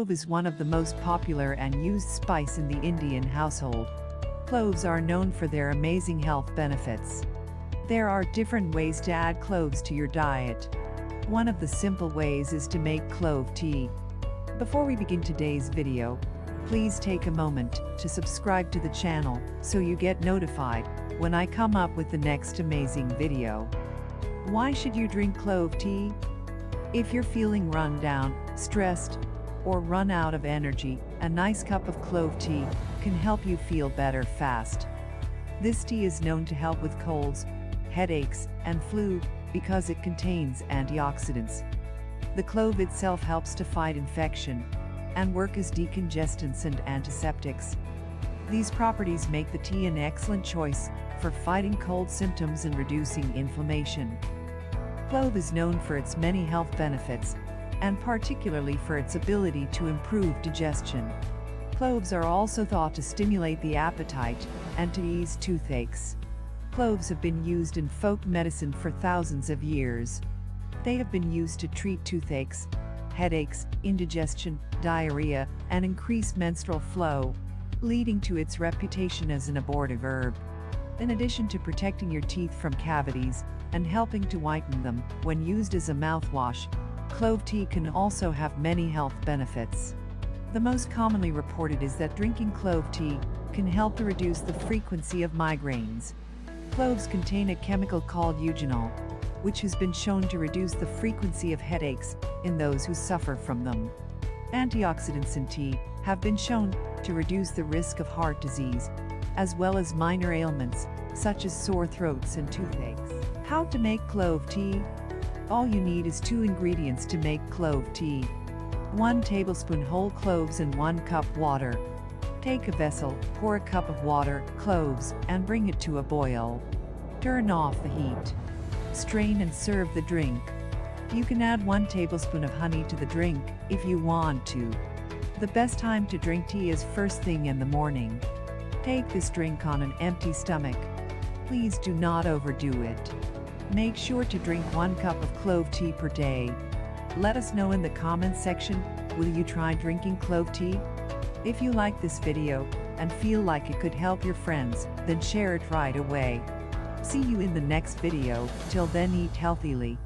Clove is one of the most popular and used spice in the Indian household. Cloves are known for their amazing health benefits. There are different ways to add cloves to your diet. One of the simple ways is to make clove tea. Before we begin today's video, please take a moment to subscribe to the channel so you get notified when I come up with the next amazing video. Why should you drink clove tea? If you're feeling run down, stressed, or run out of energy, a nice cup of clove tea can help you feel better fast. This tea is known to help with colds, headaches, and flu because it contains antioxidants. The clove itself helps to fight infection and work as decongestants and antiseptics. These properties make the tea an excellent choice for fighting cold symptoms and reducing inflammation. Clove is known for its many health benefits, and particularly for its ability to improve digestion. Cloves are also thought to stimulate the appetite and to ease toothaches. Cloves have been used in folk medicine for thousands of years. They have been used to treat toothaches, headaches, indigestion, diarrhea, and increase menstrual flow, leading to its reputation as an abortive herb. In addition to protecting your teeth from cavities and helping to whiten them when used as a mouthwash, clove tea can also have many health benefits. The most commonly reported is that drinking clove tea can help to reduce the frequency of migraines. Cloves contain a chemical called eugenol, which has been shown to reduce the frequency of headaches in those who suffer from them. Antioxidants in tea have been shown to reduce the risk of heart disease, as well as minor ailments such as sore throats and toothaches. How to make clove tea? All you need is 2 ingredients to make clove tea. 1 tablespoon whole cloves and 1 cup water. Take a vessel, pour a cup of water, cloves, and bring it to a boil. Turn off the heat. Strain and serve the drink. You can add 1 tablespoon of honey to the drink if you want to. The best time to drink tea is first thing in the morning. Take this drink on an empty stomach. Please do not overdo it. Make sure to drink 1 cup of clove tea per day. Let us know in the comments section, will you try drinking clove tea? If you like this video and feel like it could help your friends, then share it right away. See you in the next video. Till then, eat healthily.